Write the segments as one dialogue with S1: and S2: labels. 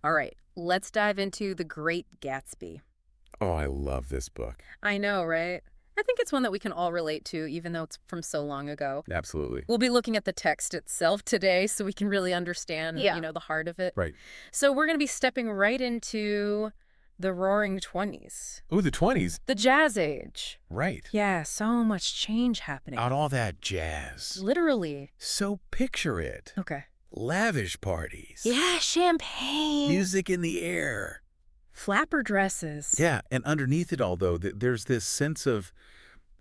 S1: All right, let's dive into The Great Gatsby.
S2: Oh, I love this book.
S1: I know, right? I think it's one that we can all relate to, even though it's from so long ago.
S2: Absolutely.
S1: We'll be looking at the text itself today so we can really understand,
S3: Yeah.
S1: the heart of it.
S2: Right.
S1: So we're going to be stepping right into the Roaring Twenties,
S2: Oh, the 20s.
S1: the Jazz Age.
S2: Right.
S1: Yeah, so much change happening.
S2: Out all that jazz.
S1: Literally.
S2: So picture it.
S1: Okay.
S2: Lavish parties.
S1: Yeah, champagne.
S2: Music in the air.
S1: Flapper dresses.
S2: Yeah, and underneath it all, though, there's this sense of,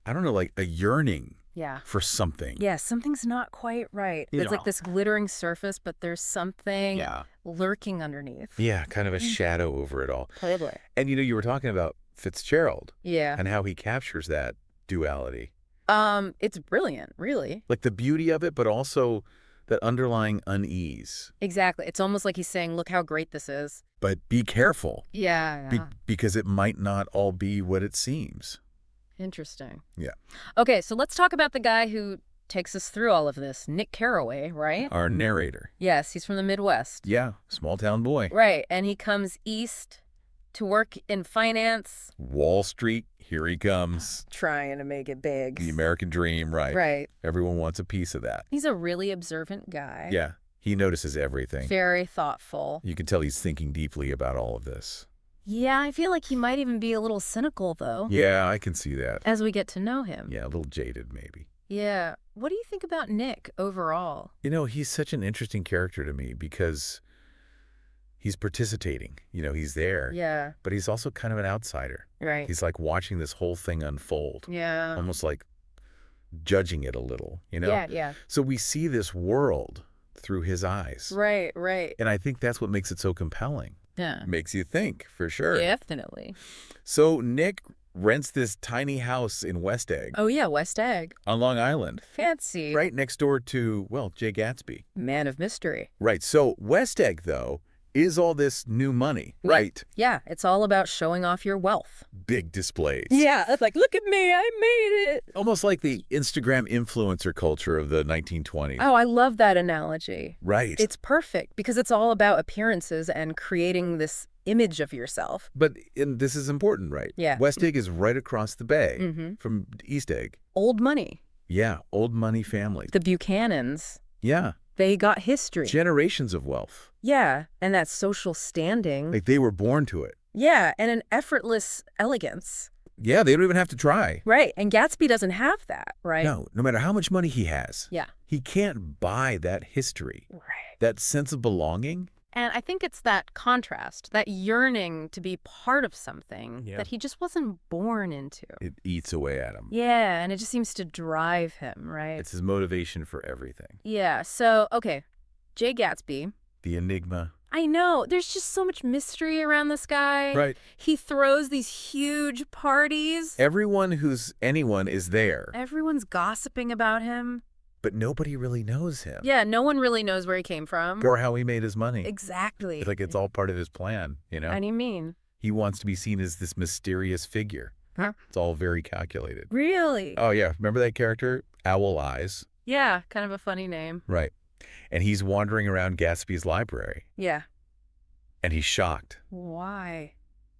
S2: I don't know, like a yearning
S1: Yeah.
S2: for something.
S1: Yeah, something's not quite right.
S2: You
S1: It's
S2: know.
S1: like this glittering surface, but there's something
S2: Yeah.
S1: lurking underneath.
S2: Yeah, kind of a shadow over it all.
S1: Totally.
S2: And, you were talking about Fitzgerald
S1: Yeah.
S2: and how he captures that duality.
S1: It's brilliant, really.
S2: Like the beauty of it, but also that underlying unease.
S1: Exactly. It's almost like he's saying, look how great this is.
S2: But be careful,
S1: Yeah.
S2: because it might not all be what it seems.
S1: Interesting.
S2: Yeah.
S1: Okay, so let's talk about the guy who takes us through all of this, Nick Carraway, right?
S2: Our narrator.
S1: Yes, he's from the Midwest.
S2: Yeah, small town boy.
S1: Right, and he comes east to work in finance,
S2: Wall Street, here he comes.
S1: trying to make it big.
S2: The American dream, right?
S1: Right.
S2: Everyone wants a piece of that.
S1: He's a really observant guy.
S2: Yeah, he notices everything.
S1: Very thoughtful.
S2: You can tell he's thinking deeply about all of this.
S1: Yeah, I feel like he might even be a little cynical, though,
S2: Yeah, I can see that.
S1: as we get to know him.
S2: Yeah, a little jaded maybe.
S1: Yeah. What do you think about Nick overall?
S2: He's such an interesting character to me because he's participating. He's there.
S1: Yeah,
S2: But he's also kind of an outsider.
S1: right.
S2: He's like watching this whole thing unfold.
S1: Yeah.
S2: Almost like judging it a little,
S1: Yeah.
S2: So we see this world through his eyes.
S1: Right.
S2: And I think that's what makes it so compelling.
S1: Yeah.
S2: Makes you think, for sure.
S1: Definitely.
S2: So Nick rents this tiny house in West Egg
S1: Oh, yeah, West Egg.
S2: on Long Island,
S1: Fancy.
S2: right next door to, well, Jay Gatsby.
S1: Man of mystery.
S2: Right. So West Egg, though, is all this new money, right?
S1: Yeah, it's all about showing off your wealth.
S2: Big displays.
S1: Yeah, it's like, look at me, I made it.
S2: Almost like the Instagram influencer culture of the 1920s.
S1: Oh, I love that analogy.
S2: Right.
S1: It's perfect because it's all about appearances and creating this image of yourself.
S2: And this is important, right?
S1: Yeah.
S2: West Egg is right across the bay
S1: Mm-hmm.
S2: from East Egg.
S1: Old money.
S2: Yeah, old money family.
S1: The Buchanans,
S2: Yeah,
S1: they got history.
S2: generations of wealth.
S1: Yeah, and that social standing.
S2: Like they were born to it.
S1: Yeah, and an effortless elegance.
S2: Yeah, they don't even have to try.
S1: Right, and Gatsby doesn't have that, right?
S2: No matter how much money he has,
S1: Yeah.
S2: he can't buy that history,
S1: Right.
S2: that sense of belonging.
S1: And I think it's that contrast, that yearning to be part of something
S2: Yeah.
S1: that he just wasn't born into.
S2: It eats away at him.
S1: Yeah, and it just seems to drive him, right?
S2: It's his motivation for everything.
S1: Yeah, so, okay, Jay Gatsby.
S2: The enigma.
S1: I know, there's just so much mystery around this guy.
S2: Right.
S1: He throws these huge parties.
S2: Everyone who's anyone is there,
S1: Everyone's gossiping about him.
S2: but nobody really knows him.
S1: Yeah, no one really knows where he came from.
S2: Or how he made his money.
S1: Exactly.
S2: Like it's all part of his plan,
S1: What do you mean?
S2: He wants to be seen as this mysterious figure.
S1: Huh?
S2: It's all very calculated.
S1: Really?
S2: Oh, yeah. Remember that character? Owl Eyes.
S1: Yeah, kind of a funny name.
S2: Right. And he's wandering around Gatsby's library.
S1: Yeah.
S2: And he's shocked
S1: Why?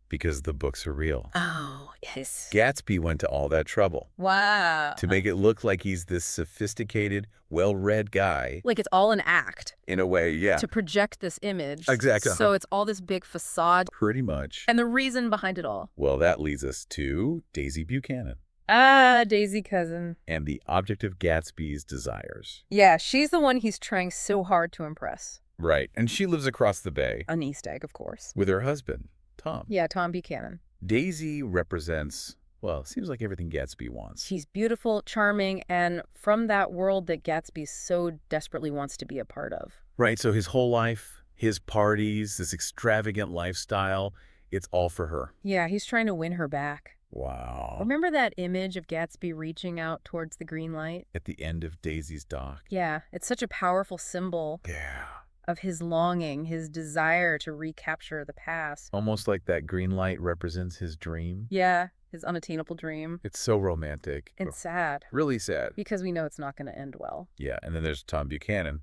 S2: because the books are real.
S1: Oh, yes.
S2: Gatsby went to all that trouble
S1: Wow.
S2: to make it look like he's this sophisticated, well-read guy.
S1: Like it's all an act
S2: In a way, yeah.
S1: to project this image.
S2: Exactly.
S1: So it's all this big facade
S2: Pretty much.
S1: and the reason behind it all.
S2: Well, that leads us to Daisy Buchanan
S1: Ah, Daisy cousin.
S2: and the object of Gatsby's desires.
S1: Yeah, she's the one he's trying so hard to impress.
S2: Right. And she lives across the bay
S1: An East Egg, of course.
S2: with her husband, Tom.
S1: Yeah, Tom Buchanan.
S2: Daisy represents, well, seems like everything Gatsby wants.
S1: She's beautiful, charming, and from that world that Gatsby so desperately wants to be a part of.
S2: Right. So his whole life, his parties, this extravagant lifestyle, it's all for her.
S1: Yeah, he's trying to win her back.
S2: Wow.
S1: Remember that image of Gatsby reaching out towards the green light?
S2: At the end of Daisy's dock.
S1: Yeah, it's such a powerful symbol
S2: Yeah.
S1: of his longing, his desire to recapture the past.
S2: Almost like that green light represents his dream.
S1: Yeah, his unattainable dream.
S2: It's so romantic.
S1: And sad,
S2: Really sad.
S1: because we know it's not going to end well.
S2: Yeah. And then there's Tom Buchanan.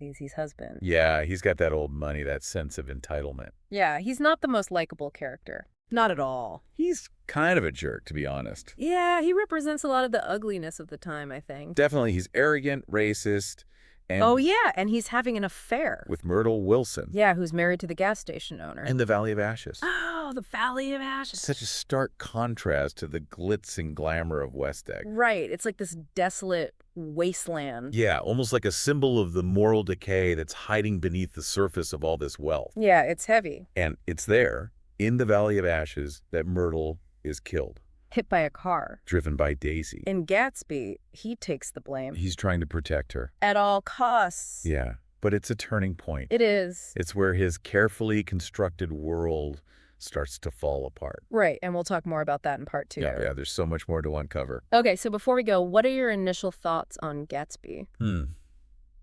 S1: Daisy's husband.
S2: Yeah, he's got that old money, that sense of entitlement.
S1: Yeah, he's not the most likable character. Not at all.
S2: He's kind of a jerk, to be honest.
S1: Yeah, he represents a lot of the ugliness of the time, I think.
S2: Definitely, he's arrogant, racist, and
S1: Oh, yeah, and he's having an affair.
S2: with Myrtle Wilson.
S1: Yeah, who's married to the gas station owner.
S2: And the Valley of Ashes.
S1: Oh, the Valley of Ashes.
S2: Such a stark contrast to the glitz and glamour of West Egg.
S1: Right, it's like this desolate wasteland.
S2: Yeah, almost like a symbol of the moral decay that's hiding beneath the surface of all this wealth.
S1: Yeah, it's heavy.
S2: And it's there, in the Valley of Ashes, that Myrtle is killed,
S1: Hit by a car.
S2: driven by Daisy.
S1: In Gatsby, he takes the blame.
S2: He's trying to protect her.
S1: At all costs.
S2: Yeah, but it's a turning point.
S1: It is.
S2: It's where his carefully constructed world starts to fall apart.
S1: Right, and we'll talk more about that in part 2.
S2: Yeah, there's so much more to uncover.
S1: Okay, so before we go, what are your initial thoughts on Gatsby?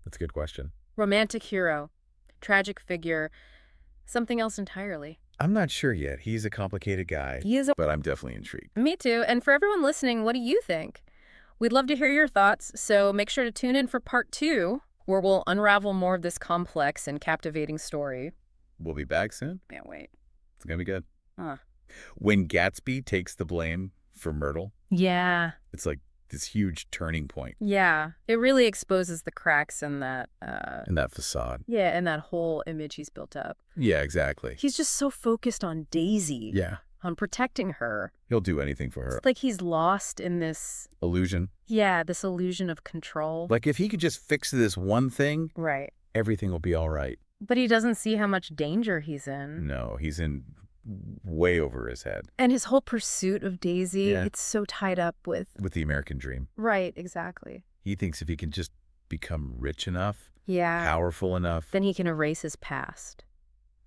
S2: That's a good question.
S1: Romantic hero, tragic figure, something else entirely.
S2: I'm not sure yet. He's a complicated guy,
S1: He is a...
S2: but I'm definitely intrigued.
S1: Me too, and for everyone listening, what do you think? We'd love to hear your thoughts, so make sure to tune in for part 2, where we'll unravel more of this complex and captivating story.
S2: We'll be back soon.
S1: Can't wait.
S2: It's going to be good.
S1: Huh.
S2: When Gatsby takes the blame for Myrtle,
S1: Yeah.
S2: it's like this huge turning point
S1: Yeah. It really exposes the cracks in that,
S2: in that facade.
S1: yeah, in that whole image he's built up.
S2: Yeah, exactly.
S1: He's just so focused on Daisy,
S2: Yeah.
S1: on protecting her.
S2: He'll do anything for her.
S1: It's like he's lost in this,
S2: Illusion.
S1: yeah, this illusion of control.
S2: Like if he could just fix this one thing,
S1: Right.
S2: everything will be all right.
S1: But he doesn't see how much danger he's in.
S2: No, he's in way over his head
S1: And his whole pursuit of Daisy,
S2: Yeah.
S1: it's so tied up with...
S2: with the American dream.
S1: Right, exactly.
S2: He thinks if he can just become rich enough,
S1: Yeah.
S2: powerful enough,
S1: Then he can erase his past.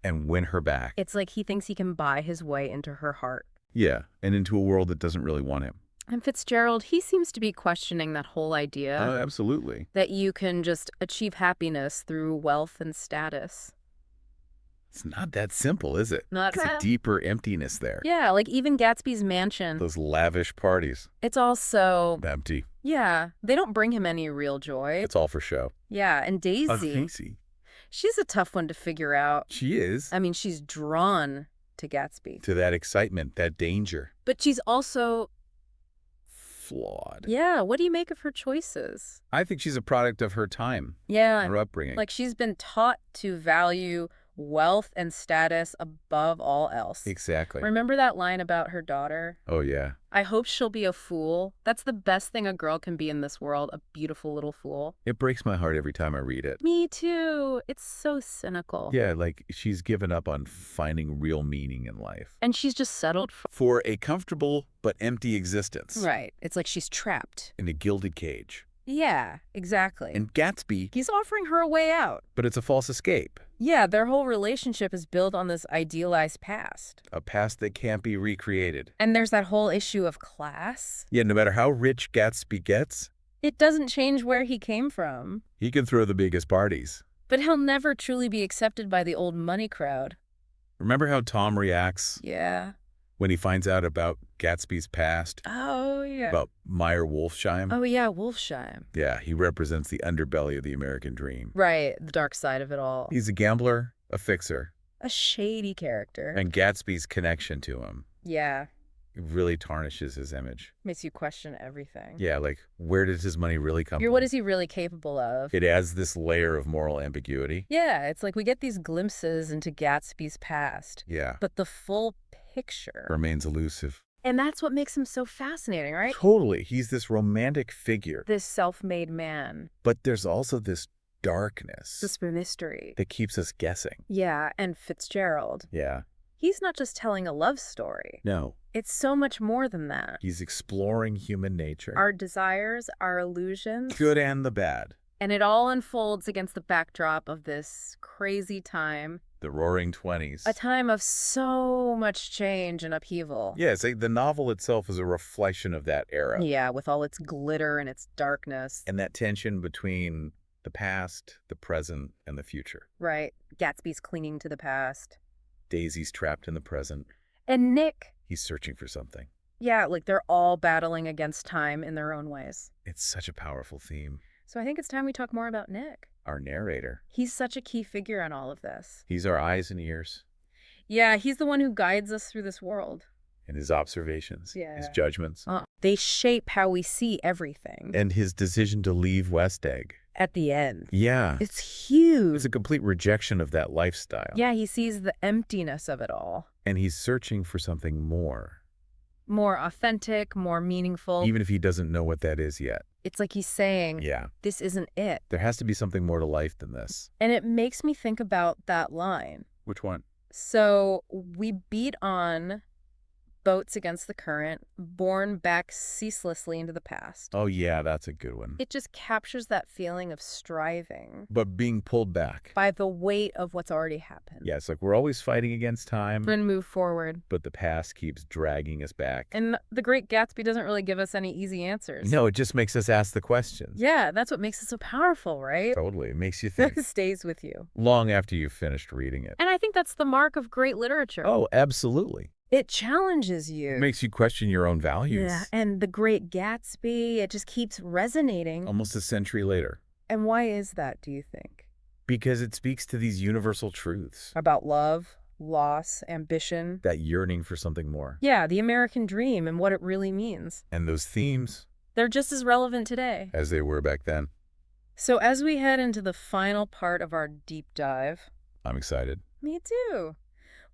S2: and win her back.
S1: It's like he thinks he can buy his way into her heart.
S2: Yeah, and into a world that doesn't really want him.
S1: And Fitzgerald, he seems to be questioning that whole idea
S2: Absolutely.
S1: that you can just achieve happiness through wealth and status.
S2: It's not that simple, is it?
S1: Not
S2: It's a deeper emptiness there.
S1: Yeah, like even Gatsby's mansion.
S2: Those lavish parties.
S1: It's also,
S2: Empty.
S1: yeah, they don't bring him any real joy.
S2: It's all for show.
S1: Yeah, and Daisy,
S2: Daisy.
S1: she's a tough one to figure out.
S2: She is.
S1: I mean, she's drawn to Gatsby.
S2: To that excitement, that danger.
S1: But she's also,
S2: Flawed.
S1: yeah, what do you make of her choices?
S2: I think she's a product of her time,
S1: Yeah,
S2: her upbringing.
S1: like she's been taught to value wealth and status above all else.
S2: Exactly.
S1: Remember that line about her daughter?
S2: Oh, yeah.
S1: I hope she'll be a fool. That's the best thing a girl can be in this world, a beautiful little fool.
S2: It breaks my heart every time I read it.
S1: Me too. It's so cynical.
S2: Yeah, like she's given up on finding real meaning in life.
S1: And she's just settled for...
S2: For a comfortable but empty existence.
S1: Right. It's like she's trapped.
S2: In a gilded cage.
S1: Yeah, exactly.
S2: And Gatsby,
S1: he's offering her a way out.
S2: but it's a false escape.
S1: Yeah, their whole relationship is built on this idealized past.
S2: A past that can't be recreated.
S1: And there's that whole issue of class.
S2: Yeah, no matter how rich Gatsby gets,
S1: It doesn't change where he came from.
S2: he can throw the biggest parties.
S1: But he'll never truly be accepted by the old money crowd.
S2: Remember how Tom reacts
S1: Yeah.
S2: when he finds out about Gatsby's past?
S1: Oh, yeah.
S2: About Meyer Wolfsheim?
S1: Oh, yeah, Wolfsheim.
S2: Yeah, he represents the underbelly of the American dream.
S1: Right, the dark side of it all.
S2: He's a gambler, a fixer,
S1: A shady character.
S2: and Gatsby's connection to him
S1: Yeah,
S2: really tarnishes his image.
S1: makes you question everything.
S2: Yeah, like, where does his money really come from?
S1: What is he really capable of?
S2: It adds this layer of moral ambiguity.
S1: Yeah, it's like we get these glimpses into Gatsby's past,
S2: Yeah,
S1: but the full picture.
S2: remains elusive.
S1: And that's what makes him so fascinating, right?
S2: Totally. He's this romantic figure.
S1: This self-made man,
S2: But there's also this darkness
S1: this mystery.
S2: that keeps us guessing.
S1: Yeah, and Fitzgerald.
S2: Yeah.
S1: He's not just telling a love story.
S2: No.
S1: It's so much more than that.
S2: He's exploring human nature.
S1: Our desires, our illusions.
S2: Good and the bad.
S1: And it all unfolds against the backdrop of this crazy time.
S2: The Roaring Twenties.
S1: A time of so much change and upheaval.
S2: Yeah, it's like the novel itself is a reflection of that era.
S1: Yeah, with all its glitter and its darkness.
S2: And that tension between the past, the present, and the future.
S1: Right. Gatsby's clinging to the past.
S2: Daisy's trapped in the present.
S1: And Nick.
S2: He's searching for something.
S1: Yeah, like they're all battling against time in their own ways.
S2: It's such a powerful theme.
S1: So I think it's time we talk more about Nick.
S2: Our narrator.
S1: He's such a key figure in all of this.
S2: He's our eyes and ears.
S1: Yeah, he's the one who guides us through this world.
S2: And his observations, his
S1: Yeah.
S2: judgments,
S1: They shape how we see everything.
S2: and his decision to leave West Egg.
S1: At the end.
S2: Yeah.
S1: It's huge.
S2: It's a complete rejection of that lifestyle.
S1: Yeah, he sees the emptiness of it all.
S2: And he's searching for something more,
S1: More authentic, more meaningful.
S2: even if he doesn't know what that is yet.
S1: It's like he's saying,
S2: Yeah.
S1: this isn't it.
S2: There has to be something more to life than this.
S1: And it makes me think about that line.
S2: Which one?
S1: So we beat on boats against the current, borne back ceaselessly into the past.
S2: Oh, yeah, that's a good one.
S1: It just captures that feeling of striving
S2: But being pulled back.
S1: by the weight of what's already happened.
S2: Yeah, it's like we're always fighting against time,
S1: And move forward.
S2: but the past keeps dragging us back.
S1: And The Great Gatsby doesn't really give us any easy answers.
S2: No, it just makes us ask the questions.
S1: Yeah, that's what makes it so powerful, right?
S2: Totally. It makes you think
S1: It stays with you.
S2: long after you've finished reading it.
S1: And I think that's the mark of great literature.
S2: Oh, absolutely.
S1: It challenges you.
S2: It makes you question your own values.
S1: Yeah, and The Great Gatsby, it just keeps resonating.
S2: Almost a century later.
S1: And why is that, do you think?
S2: Because it speaks to these universal truths.
S1: About love, loss, ambition.
S2: That yearning for something more.
S1: Yeah, the American dream and what it really means.
S2: And those themes,
S1: They're just as relevant today.
S2: as they were back then.
S1: So as we head into the final part of our deep dive,
S2: I'm excited.
S1: me too.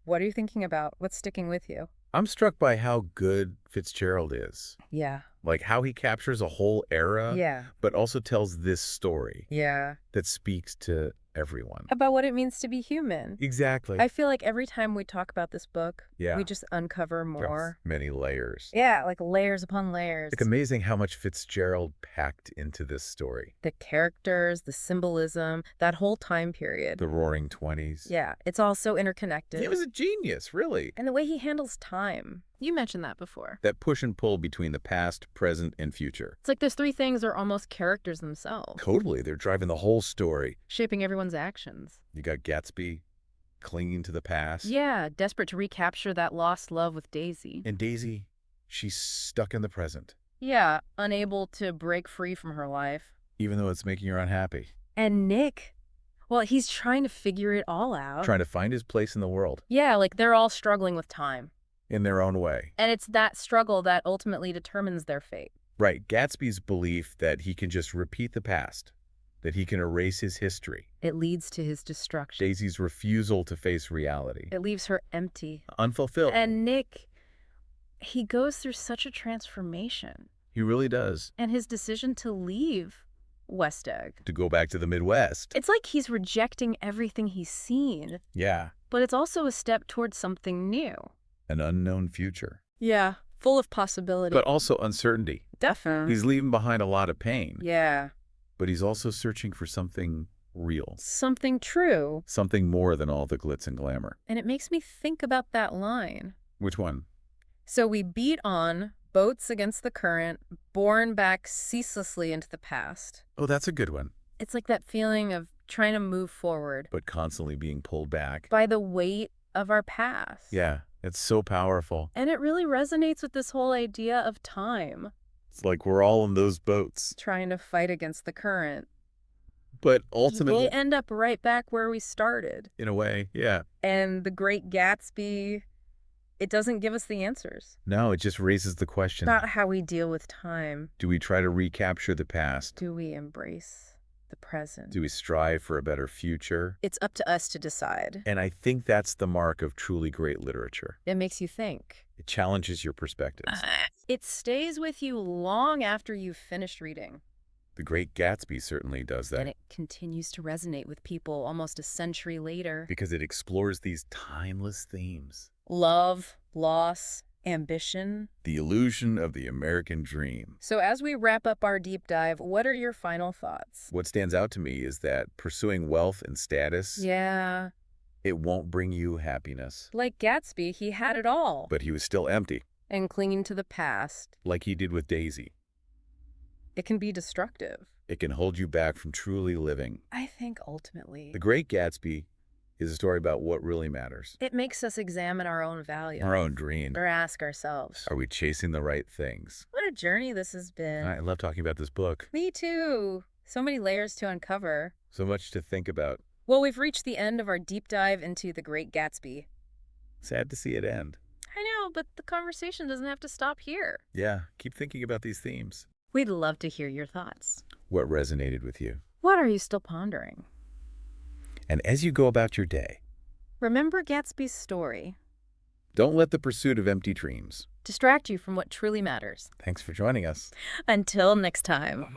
S1: What are you thinking about? What's sticking with you?
S2: I'm struck by how good Fitzgerald is.
S1: Yeah.
S2: Like how he captures a whole era,
S1: Yeah.
S2: but also tells this story
S1: Yeah.
S2: that speaks to everyone.
S1: About what it means to be human.
S2: Exactly.
S1: I feel like every time we talk about this book,
S2: Yeah.
S1: we just uncover more.
S2: Many layers.
S1: Yeah, like layers upon layers.
S2: It's amazing how much Fitzgerald packed into this story.
S1: The characters, the symbolism, that whole time period.
S2: The Roaring Twenties.
S1: Yeah, it's all so interconnected.
S2: He was a genius, really.
S1: And the way he handles time. You mentioned that before.
S2: That push and pull between the past, present, and future.
S1: It's like those three things are almost characters themselves,
S2: Totally. They're driving the whole story.
S1: shaping everyone's actions.
S2: You got Gatsby clinging to the past.
S1: Yeah, desperate to recapture that lost love with Daisy.
S2: And Daisy, she's stuck in the present,
S1: Yeah, unable to break free from her life.
S2: even though it's making her unhappy.
S1: And Nick, well, he's trying to figure it all out.
S2: Trying to find his place in the world,
S1: Yeah, like they're all struggling with time.
S2: in their own way.
S1: And it's that struggle that ultimately determines their fate.
S2: Right. Gatsby's belief that he can just repeat the past, that he can erase his history.
S1: It leads to his destruction.
S2: Daisy's refusal to face reality.
S1: It leaves her empty.
S2: Unfulfilled.
S1: And Nick, he goes through such a transformation.
S2: He really does.
S1: And his decision to leave West Egg.
S2: To go back to the Midwest.
S1: It's like he's rejecting everything he's seen,
S2: Yeah.
S1: but it's also a step towards something new.
S2: An unknown future.
S1: Yeah, full of possibility.
S2: But also uncertainty.
S1: Definitely.
S2: He's leaving behind a lot of pain.
S1: Yeah.
S2: But he's also searching for something real.
S1: Something true.
S2: Something more than all the glitz and glamour.
S1: And it makes me think about that line.
S2: Which one?
S1: So we beat on, boats against the current, borne back ceaselessly into the past.
S2: Oh, that's a good one.
S1: It's like that feeling of trying to move forward
S2: But constantly being pulled back.
S1: by the weight of our past.
S2: Yeah, it's so powerful.
S1: And it really resonates with this whole idea of time,
S2: It's like we're all in those boats.
S1: trying to fight against the current.
S2: But ultimately,
S1: We end up right back where we started.
S2: in a way, yeah.
S1: And The Great Gatsby, it doesn't give us the answers
S2: No, it just raises the question.
S1: about how we deal with time.
S2: Do we try to recapture the past?
S1: Do we embrace the present?
S2: Do we strive for a better future?
S1: It's up to us to decide.
S2: And I think that's the mark of truly great literature.
S1: It makes you think.
S2: It challenges your perspectives.
S1: It stays with you long after you've finished reading.
S2: The Great Gatsby certainly does that.
S1: And it continues to resonate with people almost a century later.
S2: Because it explores these timeless themes.
S1: Love, loss, ambition.
S2: The illusion of the American dream.
S1: So as we wrap up our deep dive, what are your final thoughts?
S2: What stands out to me is that pursuing wealth and status,
S1: Yeah.
S2: it won't bring you happiness.
S1: Like Gatsby, he had it all.
S2: But he was still empty,
S1: And clinging to the past,
S2: like he did with Daisy.
S1: it can be destructive.
S2: It can hold you back from truly living.
S1: I think ultimately,
S2: The Great Gatsby is a story about what really matters.
S1: it makes us examine our own values.
S2: Our own dream.
S1: Or ask ourselves,
S2: Are we chasing the right things?
S1: what a journey this has been.
S2: I love talking about this book.
S1: Me too. So many layers to uncover.
S2: So much to think about.
S1: Well, we've reached the end of our deep dive into The Great Gatsby.
S2: Sad to see it end.
S1: I know, but the conversation doesn't have to stop here.
S2: Yeah, keep thinking about these themes.
S1: We'd love to hear your thoughts.
S2: What resonated with you?
S1: What are you still pondering?
S2: And as you go about your day,
S1: Remember Gatsby's story.
S2: don't let the pursuit of empty dreams
S1: Distract you from what truly matters.
S2: Thanks for joining us.
S1: Until next time.